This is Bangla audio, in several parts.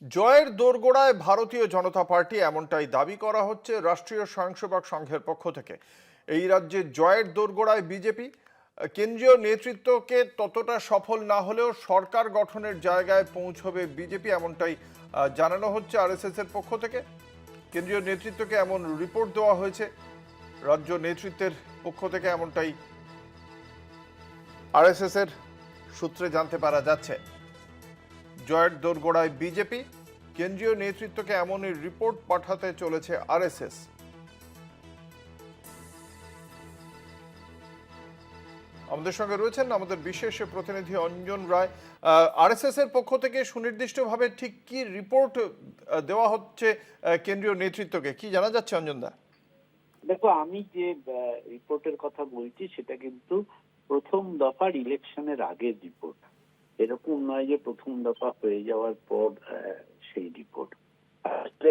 জয়ের দোরগোড়ায় ভারতীয় জনতা পার্টি, এমনটাই দাবি করা হচ্ছে রাষ্ট্রীয় স্বয়ংসেবক সংঘের পক্ষ থেকে। এই রাজ্যে জয়ের দোরগোড়ায় বিজেপি। কেন্দ্রীয় নেতৃত্বকে ততটা সফল না হলেও সরকার গঠনের জায়গায় পৌঁছবে বিজেপি, এমনটাই জানানো হচ্ছে আরএসএস এর পক্ষ থেকে। কেন্দ্রীয় নেতৃত্বকে এমন রিপোর্ট দেওয়া হয়েছে রাজ্য নেতৃত্বের পক্ষ থেকে, এমনটাই আরএসএস এর সূত্রে জানতে পারা যাচ্ছে। জয়ের দোরগোড়ায় বিজেপি, কেন্দ্রীয় নেতৃত্বকে এমনই রিপোর্ট পাঠাতে চলেছে আরএসএস। আমাদের সঙ্গে রয়েছেন আমাদের বিশেষ প্রতিনিধি অঞ্জন রায়। আরএসএস এর পক্ষ থেকে সুনির্দিষ্টভাবে ঠিক কি রিপোর্ট দেওয়া হচ্ছে কেন্দ্রীয় নেতৃত্বকে, কি জানা যাচ্ছে অঞ্জন দা? দেখো, আমি যে রিপোর্টের কথা বলছি সেটা কিন্তু প্রথম দফার ইলেকশনের আগের রিপোর্ট। এরকম নয় যে প্রথম দফা হয়ে যাওয়ার পর সেই রিপোর্ট। আসলে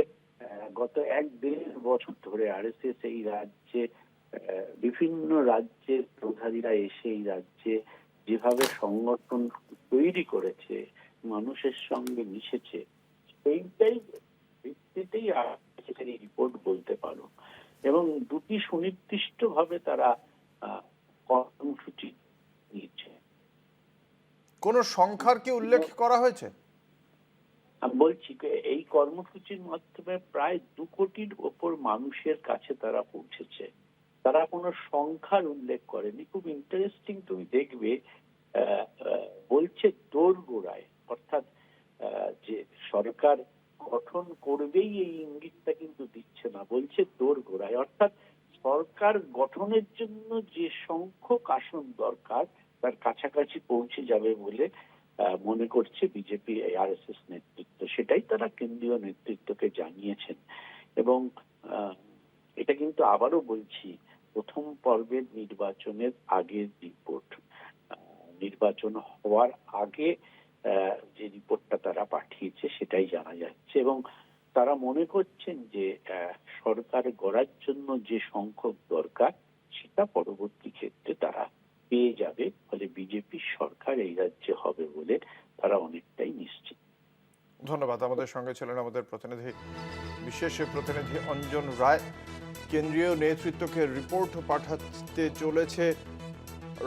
গত 1-1.5 বছর ধরে আরএসএস এই রাজ্যে বিভিন্ন রাজ্যের প্রধানীরা এসে এই রাজ্যে যেভাবে সংগঠন তৈরি করেছে, মানুষের সঙ্গে মিশেছে, সেইটাই ভিত্তিতেই আরএসএস এই রিপোর্ট বলতে পারো। এবং দুটি সুনির্দিষ্ট ভাবে তারা কর্মসূচি নিচ্ছে। কোন সংখ্যার কি উল্লেখ করা হয়েছে? আমি বলছি এই কর্মসূচির মাধ্যমে প্রায় 2 কোটির ওপর মানুষের কাছে তারা পৌঁছেছে। তারা কোনো সংখ্যার উল্লেখ করেনি। খুব ইন্টারেস্টিং, তুমি দেখবে বলছে দোরগোড়ায়, অর্থাৎ যে সরকার গঠন করবেই এই ইঙ্গিতটা কিন্তু দিচ্ছে না, বলছে দোরগোড়ায়, অর্থাৎ সরকার গঠনের জন্য যে সংখ্যক আসন দরকার তার কাছাকাছি পৌঁছে যাবে বলে মনে করছে বিজেপি আরএসএস নেতৃত্ব। সেটাই তারা কেন্দ্রীয় নেতৃত্বকে জানিয়েছেন। এবং এটা কিন্তু আবারও বলছি, প্রথম পর্বের নির্বাচনের আগের রিপোর্ট। নির্বাচন হওয়ার আগে যে রিপোর্টটা তারা পাঠিয়েছে সেটাই জানা যাচ্ছে। এবং তারা মনে করছেন যে সরকার গড়ার জন্য যে সংখ্যক দরকার সেটা পরবর্তী ক্ষেত্রে তারা পেয়ে যাবে। ফলে বিজেপি সরকার এই রাজ্যে হবে বলে তারা অনেকটাই নিশ্চিত। ধন্যবাদ। আমাদের সঙ্গে ছিলেন আমাদের প্রতিনিধি, বিশেষ প্রতিনিধি অঞ্জন রায়। কেন্দ্রীয় নেতৃত্বকে রিপোর্ট পাঠাতে চলেছে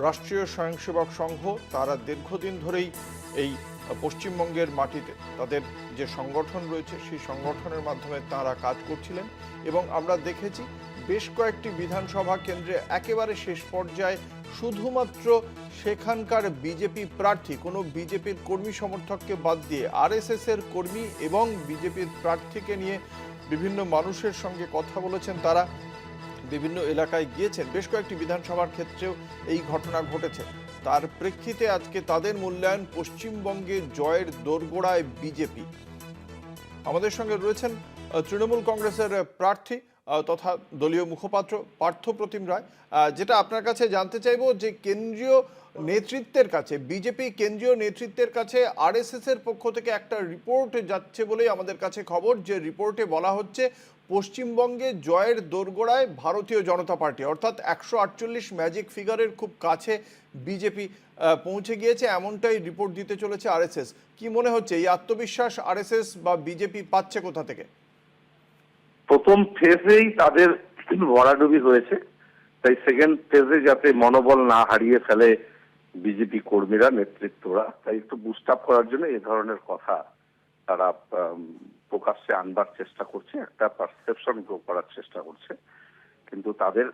রাষ্ট্রীয় স্বয়ংসেবক সংঘ। তারা দীর্ঘদিন ধরেই এই পশ্চিমবঙ্গের মাটিতে তাদের যে সংগঠন রয়েছে সেই সংগঠনের মাধ্যমে তারা কাজ করছিলেন। এবং আমরা দেখেছি বেশ কয়েকটি বিধানসভা কেন্দ্রে একেবারে শেষ পর্যায়ে শুধুমাত্র সেখানকার বিজেপি প্রার্থী, কোনো বিজেপির কর্মী সমর্থককে বাদ দিয়ে আরএসএস এর কর্মী এবং বিজেপির প্রার্থীকে নিয়ে বিভিন্ন মানুষের সঙ্গে কথা বলেছেন তারা, বিভিন্ন এলাকায় গিয়েছেন। বেশ কয়েকটি বিধানসভার ক্ষেত্রেও এই ঘটনা ঘটেছে। তার প্রেক্ষিতে আজকে তাদের মূল্যায়ন পশ্চিমবঙ্গে জয়ের দোরগোড়ায় বিজেপি। আমাদের সঙ্গে রয়েছেন তৃণমূল কংগ্রেসের প্রার্থী তথা দলীয় মুখপাত্র পার্থ প্রতিম রায়। যেটা আপনার কাছে জানতে চাইবো যে কেন্দ্রীয় নেতৃত্বের কাছে, বিজেপি কেন্দ্রীয় নেতৃত্বের কাছে আরএসএস এর পক্ষ থেকে একটা রিপোর্ট যাচ্ছে বলেই আমাদের কাছে খবর, যে রিপোর্টে বলা হচ্ছে পশ্চিমবঙ্গে জয়ের দোরগোড়ায় ভারতীয় জনতা পার্টি, অর্থাৎ 148 ম্যাজিক ফিগারের খুব কাছে বিজেপি পৌঁছে গিয়েছে, এমনটাই রিপোর্ট দিতে চলেছে আরএসএস। কি মনে হচ্ছে এই আত্মবিশ্বাস আরএসএস বা বিজেপি পাচ্ছে কোথা থেকে? প্রথম ফেজেই তাদের ভরাডুবি হয়েছে, তাই সেকেন্ড ফেজে যাতে মনোবল না হারিয়ে ফেলে বিজেপি কর্মীরা, নেতৃত্বরা, তাই একটু বুস্ট আপ করার জন্য এই ধরনের কথা তারা প্রকাশ্যে আনবার চেষ্টা করছে, একটা পারসেপশন গ্রো করার চেষ্টা করছে। কিন্তু তাদের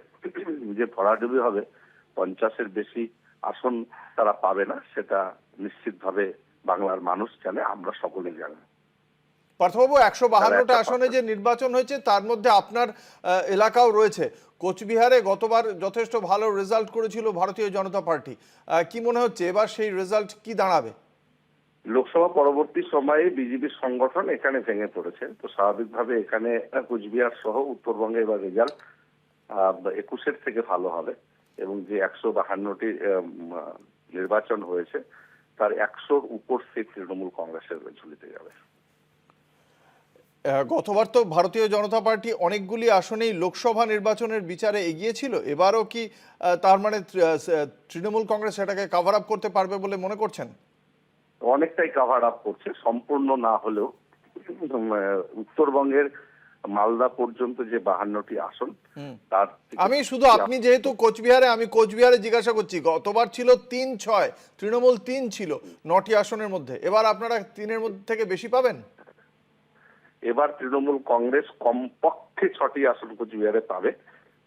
যে ভরাডুবি হবে, 50-এর বেশি আসন তারা পাবে না, সেটা নিশ্চিতভাবে বাংলার মানুষ জানে, আমরা সকলেই জানি। পার্থবাবু, 152টা আসনে যে নির্বাচন হয়েছে তার মধ্যে আপনার এলাকাও রয়েছে। কোচবিহারে গতবার যথেষ্ট ভালো রেজাল্ট করেছিল ভারতীয় জনতা পার্টি। কি মনে হচ্ছে এবার সেই রেজাল্ট কি দাঁড়াবে? লোকসভা পরবর্তী সময়ে বিজেপির সংগঠন এখানে ভেঙে পড়েছে, তো স্বাভাবিকভাবে এখানে কোচবিহার সহ উত্তরবঙ্গে এবার রেজাল্ট 21-এর থেকে ভালো হবে। এবং যে 152টি নির্বাচন হয়েছে তার 100-র উপর সিট তৃণমূল কংগ্রেসের ঝুলিতে যাবে। গতবার তো ভারতীয় জনতা পার্টি অনেকগুলি আসনেই লোকসভা নির্বাচনের বিচারে এগিয়ে ছিল। এবারও কি তার মানে তৃণমূল কংগ্রেস সেটাকে কভার আপ করতে পারবে বলে মনে করছেন? অনেকটাই কভার আপ করছে, সম্পূর্ণ না হলেও উত্তরবঙ্গের মালদা পর্যন্ত যে 52টি আসন, তার আমি শুধু, আপনি যেহেতু কোচবিহারে, আমি কোচবিহারে জিজ্ঞাসা করছি, গতবার ছিল 3-6, তৃণমূল 3 ছিল 9টি আসনের মধ্যে, এবার আপনারা 3-এর মধ্যে থেকে বেশি পাবেন? এবার তৃণমূল কংগ্রেস কমপক্ষে 6টি আসন কোচবিহারে পাবে,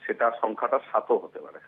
সেটা সংখ্যাটা 7ও হতে পারে।